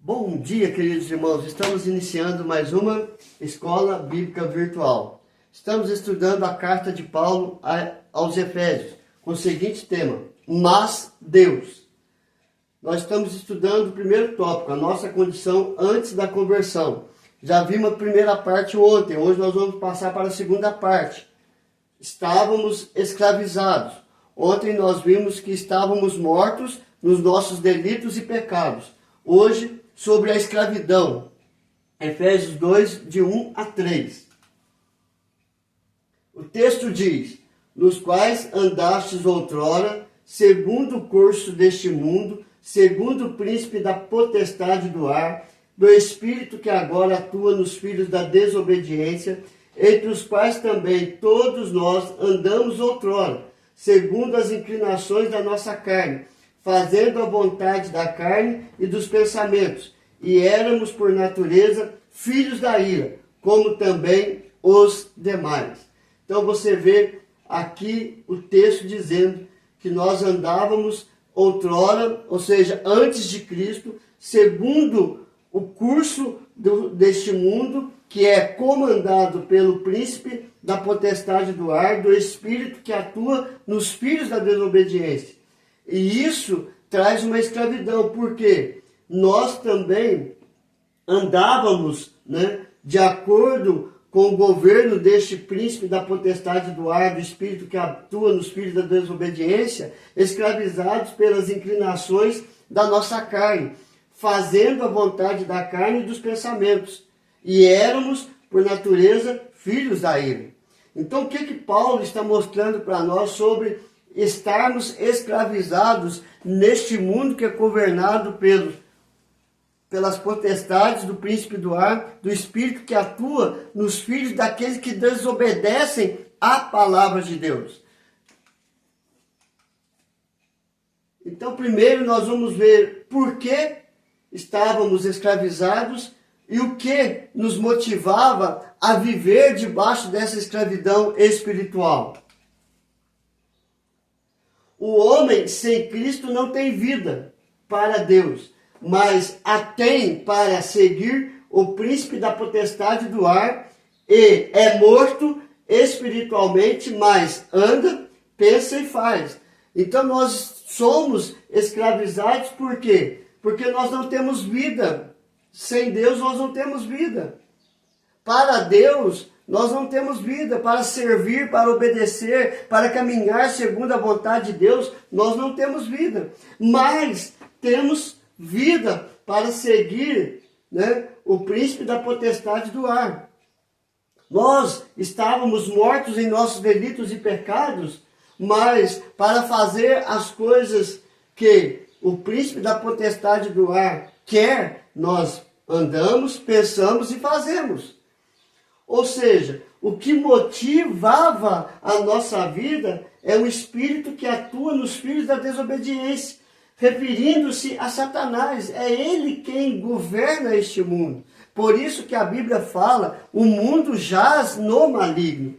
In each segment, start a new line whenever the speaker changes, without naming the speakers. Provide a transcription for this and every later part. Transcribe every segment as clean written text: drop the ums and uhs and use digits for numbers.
Bom dia, queridos irmãos. Estamos iniciando mais uma Escola Bíblica Virtual. Estamos estudando a carta de Paulo aos Efésios, com o seguinte tema: Mas Deus. Nós estamos estudando o primeiro tópico, a nossa condição antes da conversão. Já vimos a primeira parte ontem, hoje nós vamos passar para a segunda parte. Estávamos escravizados. Ontem nós vimos que estávamos mortos nos nossos delitos e pecados. Hoje, sobre a escravidão. Efésios 2, de 1 a 3. O texto diz: nos quais andastes outrora, segundo o curso deste mundo, segundo o príncipe da potestade do ar, do espírito que agora atua nos filhos da desobediência, entre os quais também todos nós andamos outrora, segundo as inclinações da nossa carne, fazendo a vontade da carne e dos pensamentos, e éramos por natureza filhos da ira, como também os demais. Então você vê aqui o texto dizendo que nós andávamos outrora, ou seja, antes de Cristo, segundo o curso deste mundo, que é comandado pelo príncipe da potestade do ar, do espírito que atua nos filhos da desobediência. E isso traz uma escravidão, porque nós também andávamos, de acordo com o governo deste príncipe da potestade do ar, do espírito que atua nos filhos da desobediência, escravizados pelas inclinações da nossa carne, fazendo a vontade da carne e dos pensamentos. E éramos, por natureza, filhos da ira. Então, o que Paulo está mostrando para nós sobre estarmos escravizados neste mundo que é governado pelas potestades do príncipe do ar, do espírito que atua nos filhos daqueles que desobedecem à palavra de Deus. Então, primeiro nós vamos ver por que estávamos escravizados e o que nos motivava a viver debaixo dessa escravidão espiritual. O homem sem Cristo não tem vida para Deus, mas a tem para seguir o príncipe da potestade do ar e é morto espiritualmente, mas anda, pensa e faz. Então nós somos escravizados por quê? Porque nós não temos vida. Sem Deus nós não temos vida. Para Deus nós não temos vida. Para servir, para obedecer, para caminhar segundo a vontade de Deus, nós não temos vida. Mas temos vida para seguir o príncipe da potestade do ar. Nós estávamos mortos em nossos delitos e pecados, mas para fazer as coisas que o príncipe da potestade do ar quer, nós andamos, pensamos e fazemos. Ou seja, o que motivava a nossa vida é o espírito que atua nos filhos da desobediência, referindo-se a Satanás. É ele quem governa este mundo. Por isso que a Bíblia fala, o mundo jaz no maligno.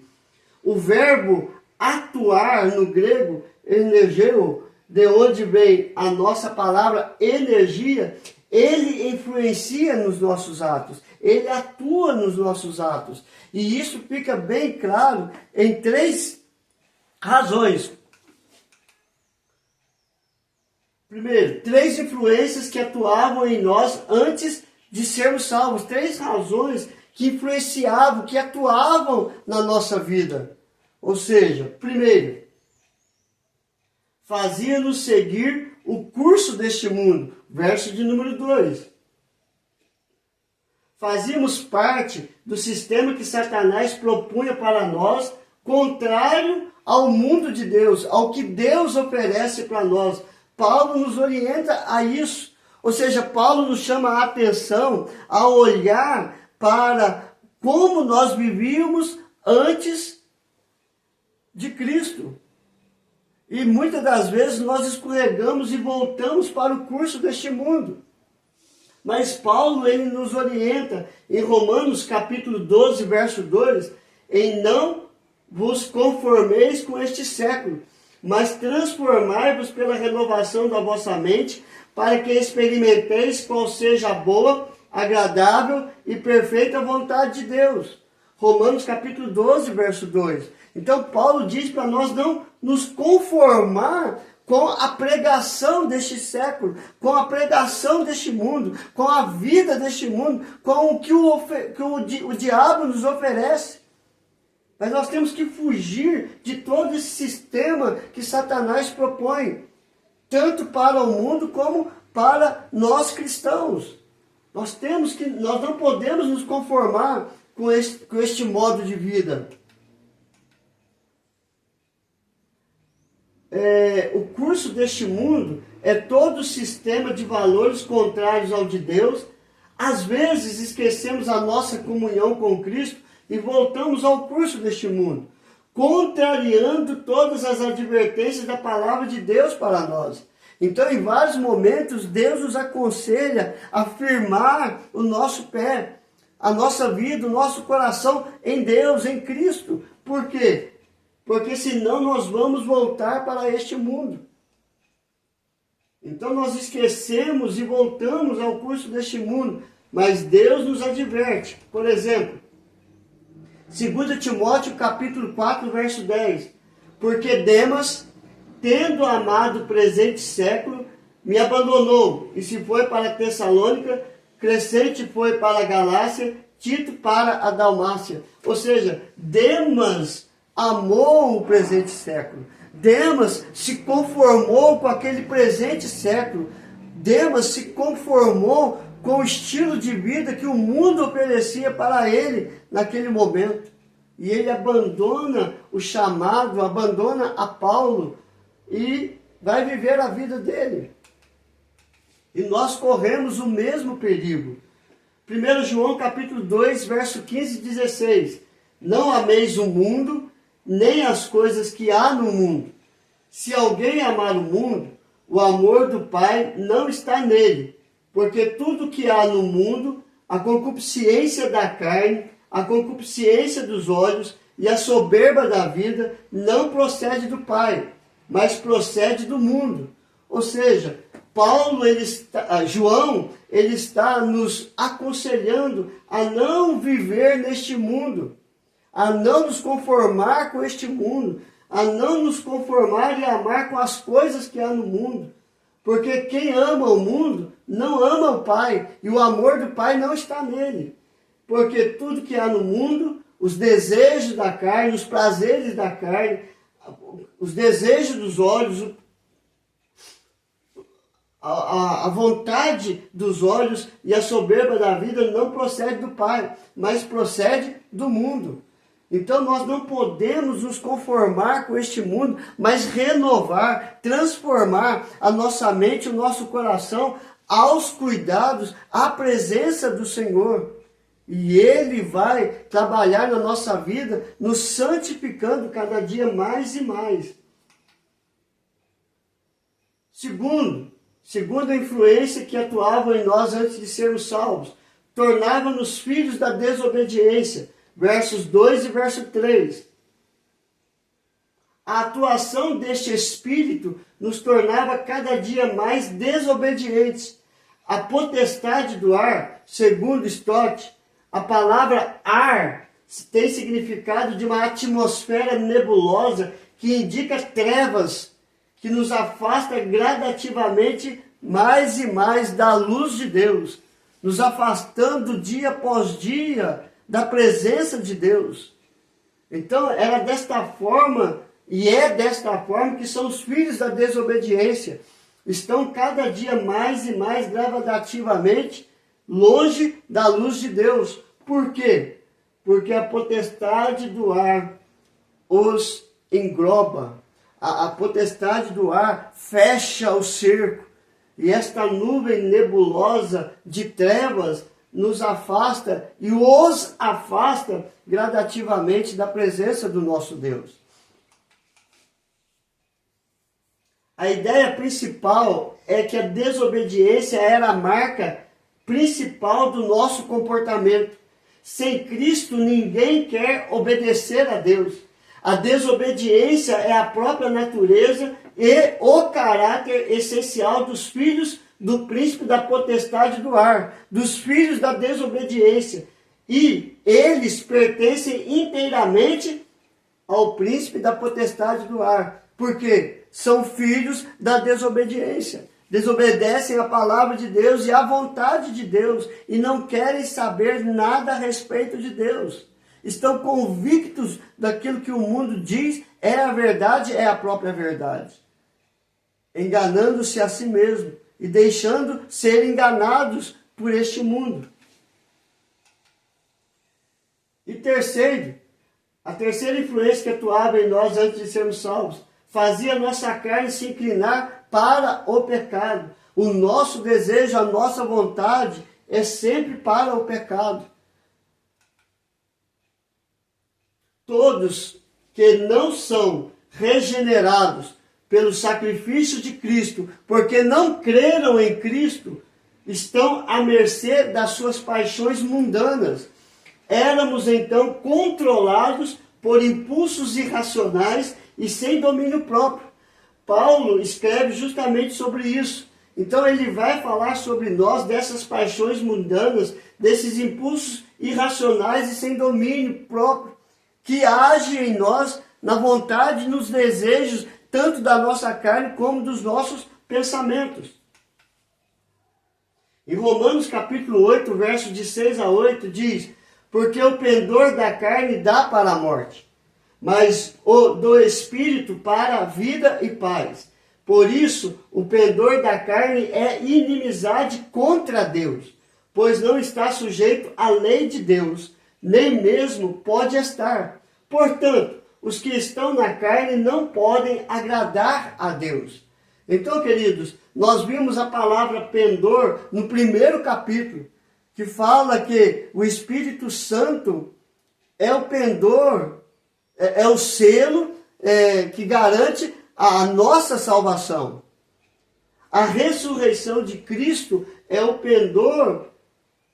O verbo atuar no grego, energeu, de onde vem a nossa palavra energia, ele influencia nos nossos atos, ele atua nos nossos atos. E isso fica bem claro em três razões. Primeiro, três influências que atuavam em nós antes de sermos salvos. Três razões que influenciavam, que atuavam na nossa vida. Ou seja, primeiro, fazia-nos seguir o curso deste mundo. Verso de número 2. Fazíamos parte do sistema que Satanás propunha para nós, contrário ao mundo de Deus, ao que Deus oferece para nós. Paulo nos orienta a isso. Ou seja, Paulo nos chama a atenção a olhar para como nós vivíamos antes de Cristo. E muitas das vezes nós escorregamos e voltamos para o curso deste mundo. Mas Paulo, ele nos orienta em Romanos capítulo 12, verso 2, em não vos conformeis com este século, mas transformai-vos pela renovação da vossa mente, para que experimenteis qual seja a boa, agradável e perfeita vontade de Deus. Romanos capítulo 12, verso 2. Então Paulo diz para nós não nos conformar com a pregação deste século, com a pregação deste mundo, com a vida deste mundo, com o que o diabo nos oferece. Mas nós temos que fugir de todo esse sistema que Satanás propõe, tanto para o mundo como para nós cristãos. Nós não podemos nos conformar com este modo de vida. O curso deste mundo é todo o sistema de valores contrários ao de Deus. Às vezes esquecemos a nossa comunhão com Cristo e voltamos ao curso deste mundo, contrariando todas as advertências da palavra de Deus para nós. Então, em vários momentos, Deus nos aconselha a firmar o nosso pé, a nossa vida, o nosso coração em Deus, em Cristo. Por quê? Porque senão nós vamos voltar para este mundo. Então nós esquecemos e voltamos ao curso deste mundo. Mas Deus nos adverte. Por exemplo, 2 Timóteo capítulo 4, verso 10. Porque Demas, tendo amado o presente século, me abandonou, e se foi para Tessalônica, Crescente foi para a Galácia, Tito para a Dalmácia. Ou seja, Demas amou o presente século. Demas se conformou com aquele presente século. Demas se conformou com o estilo de vida que o mundo oferecia para ele naquele momento. E ele abandona o chamado, abandona a Paulo e vai viver a vida dele. E nós corremos o mesmo perigo. 1 João capítulo 2, verso 15 e 16. Não ameis o mundo, nem as coisas que há no mundo. Se alguém amar o mundo, o amor do Pai não está nele. Porque tudo que há no mundo, a concupiscência da carne, a concupiscência dos olhos e a soberba da vida, não procede do Pai, mas procede do mundo. Ou seja, João, ele está nos aconselhando a não viver neste mundo, a não nos conformar com este mundo, a não nos conformar e amar com as coisas que há no mundo. Porque quem ama o mundo não ama o Pai, e o amor do Pai não está nele. Porque tudo que há no mundo, os desejos da carne, os prazeres da carne, os desejos dos olhos, a vontade dos olhos e a soberba da vida não procede do Pai, mas procede do mundo. Então nós não podemos nos conformar com este mundo, mas renovar, transformar a nossa mente, o nosso coração aos cuidados, à presença do Senhor. E Ele vai trabalhar na nossa vida, nos santificando cada dia mais e mais. Segundo a influência que atuava em nós antes de sermos salvos, tornava-nos filhos da desobediência. Versos 2 e verso 3. A atuação deste espírito nos tornava cada dia mais desobedientes. A potestade do ar, segundo Stott, a palavra ar tem significado de uma atmosfera nebulosa que indica trevas, que nos afasta gradativamente mais e mais da luz de Deus, nos afastando dia após dia da presença de Deus. Então era desta forma, e é desta forma que são os filhos da desobediência. Estão cada dia mais e mais gradativamente longe da luz de Deus. Por quê? Porque a potestade do ar os engloba. A potestade do ar fecha o cerco. E esta nuvem nebulosa de trevas nos afasta e os afasta gradativamente da presença do nosso Deus. A ideia principal é que a desobediência era a marca principal do nosso comportamento. Sem Cristo, ninguém quer obedecer a Deus. A desobediência é a própria natureza e o caráter essencial dos filhos do príncipe da potestade do ar, dos filhos da desobediência. E eles pertencem inteiramente ao príncipe da potestade do ar, porque são filhos da desobediência. Desobedecem a palavra de Deus e a vontade de Deus e não querem saber nada a respeito de Deus. Estão convictos daquilo que o mundo diz é a verdade, é a própria verdade. Enganando-se a si mesmo e deixando ser enganados por este mundo. E terceiro, a terceira influência que atuava em nós antes de sermos salvos, fazia a nossa carne se inclinar para o pecado. O nosso desejo, a nossa vontade é sempre para o pecado. Todos que não são regenerados pelo sacrifício de Cristo, porque não creram em Cristo, estão à mercê das suas paixões mundanas. Éramos então controlados por impulsos irracionais e sem domínio próprio. Paulo escreve justamente sobre isso. Então ele vai falar sobre nós, dessas paixões mundanas, desses impulsos irracionais e sem domínio próprio, que agem em nós na vontade e nos desejos, tanto da nossa carne como dos nossos pensamentos. Em Romanos capítulo 8, versos de 6 a 8, diz: porque o pendor da carne dá para a morte, mas o do Espírito para a vida e paz. Por isso, o pendor da carne é inimizade contra Deus, pois não está sujeito à lei de Deus, nem mesmo pode estar. Portanto, os que estão na carne não podem agradar a Deus. Então, queridos, nós vimos a palavra pendor no primeiro capítulo, que fala que o Espírito Santo é o pendor, é o selo que garante a nossa salvação. A ressurreição de Cristo é o pendor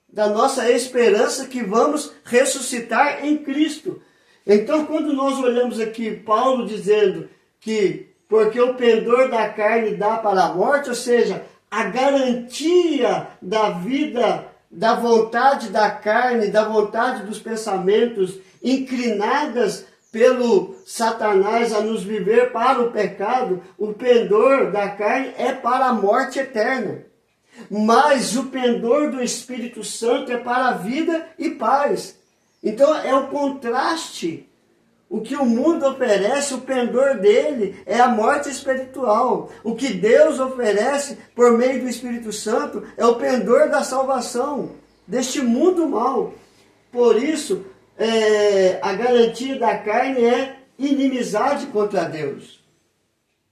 da nossa esperança que vamos ressuscitar em Cristo. Então, quando nós olhamos aqui Paulo dizendo que porque o pendor da carne dá para a morte, ou seja, a garantia da vida, da vontade da carne, da vontade dos pensamentos inclinadas pelo Satanás a nos viver para o pecado, o pendor da carne é para a morte eterna. Mas o pendor do Espírito Santo é para a vida e paz. Então é o contraste. O que o mundo oferece, o pendor dele é a morte espiritual. O que Deus oferece por meio do Espírito Santo é o pendor da salvação deste mundo mau. Por isso, a garantia da carne é inimizade contra Deus.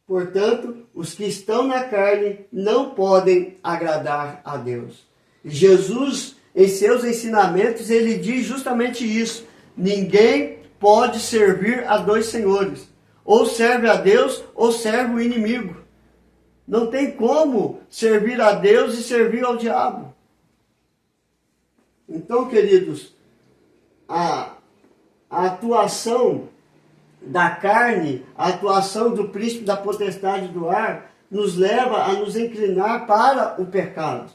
Portanto, os que estão na carne não podem agradar a Deus. E Jesus, em seus ensinamentos, ele diz justamente isso. Ninguém pode servir a dois senhores. Ou serve a Deus ou serve o inimigo. Não tem como servir a Deus e servir ao diabo. Então, queridos, a atuação da carne, a atuação do príncipe da potestade do ar, nos leva a nos inclinar para o pecado.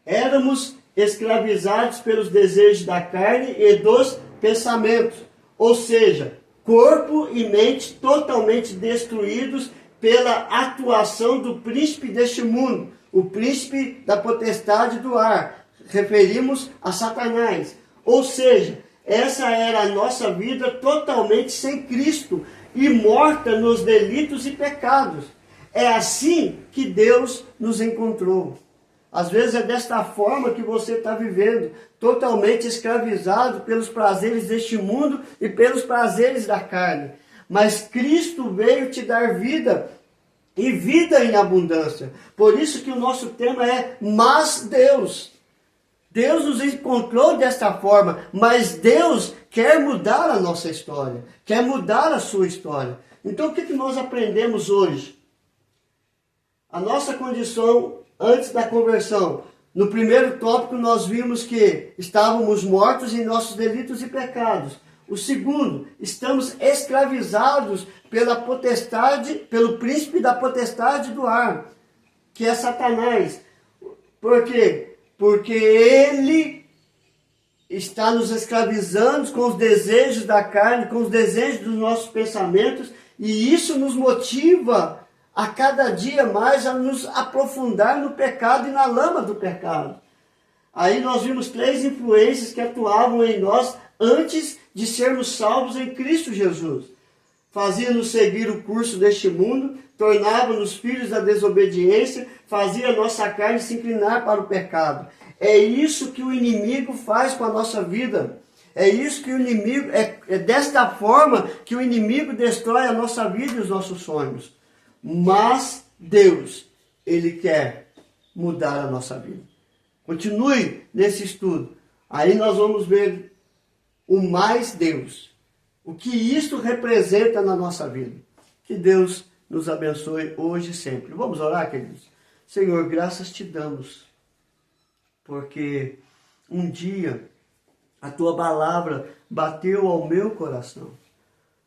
Éramos escravizados pelos desejos da carne e dos pensamentos, ou seja, corpo e mente totalmente destruídos pela atuação do príncipe deste mundo, o príncipe da potestade do ar. Referimos a Satanás. Ou seja, essa era a nossa vida totalmente sem Cristo e morta nos delitos e pecados. É assim que Deus nos encontrou. Às vezes é desta forma que você está vivendo, totalmente escravizado pelos prazeres deste mundo e pelos prazeres da carne. Mas Cristo veio te dar vida e vida em abundância. Por isso que o nosso tema é Mas Deus. Deus nos encontrou desta forma, mas Deus quer mudar a nossa história, quer mudar a sua história. Então o que nós aprendemos hoje? A nossa condição antes da conversão. No primeiro tópico nós vimos que estávamos mortos em nossos delitos e pecados. O segundo, estamos escravizados pela potestade, pelo príncipe da potestade do ar, que é Satanás. Por quê? Porque ele está nos escravizando com os desejos da carne, com os desejos dos nossos pensamentos, e isso nos motiva a cada dia mais a nos aprofundar no pecado e na lama do pecado. Aí nós vimos 3 influências que atuavam em nós antes de sermos salvos em Cristo Jesus. Fazia-nos seguir o curso deste mundo, tornava-nos filhos da desobediência, fazia a nossa carne se inclinar para o pecado. É isso que o inimigo faz com a nossa vida. É isso que o inimigo, é desta forma que o inimigo destrói a nossa vida e os nossos sonhos. Mas Deus, Ele quer mudar a nossa vida. Continue nesse estudo. Aí nós vamos ver o mais Deus. O que isto representa na nossa vida. Que Deus nos abençoe hoje e sempre. Vamos orar, queridos? Senhor, graças te damos. Porque um dia a tua palavra bateu ao meu coração.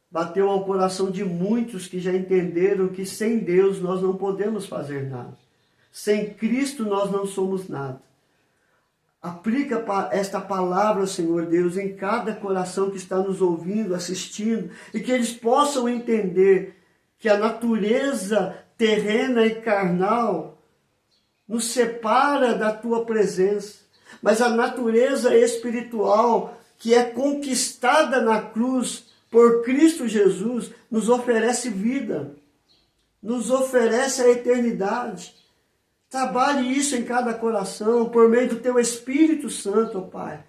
Bateu ao coração de muitos que já entenderam que sem Deus nós não podemos fazer nada. Sem Cristo nós não somos nada. Aplica esta palavra, Senhor Deus, em cada coração que está nos ouvindo, assistindo, e que eles possam entender que a natureza terrena e carnal nos separa da tua presença, mas a natureza espiritual que é conquistada na cruz por Cristo Jesus nos oferece vida, nos oferece a eternidade. Trabalhe isso em cada coração, por meio do teu Espírito Santo, ó Pai.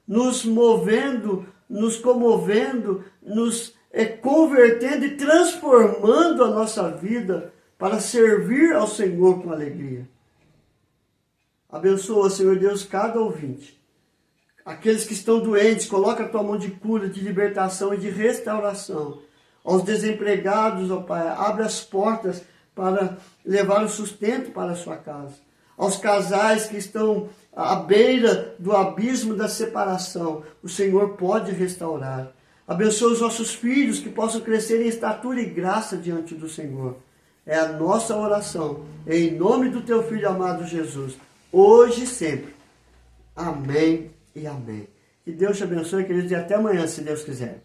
Nos movendo, nos comovendo, nos convertendo e transformando a nossa vida para servir ao Senhor com alegria. Abençoa, Senhor Deus, cada ouvinte. Aqueles que estão doentes, coloca a tua mão de cura, de libertação e de restauração. Aos desempregados, ó Pai, abre as portas para levar o sustento para a sua casa. Aos casais que estão à beira do abismo da separação, o Senhor pode restaurar. Abençoa os nossos filhos que possam crescer em estatura e graça diante do Senhor. É a nossa oração, em nome do teu Filho amado Jesus, hoje e sempre. Amém e amém. Que Deus te abençoe, queridos, e até amanhã, se Deus quiser.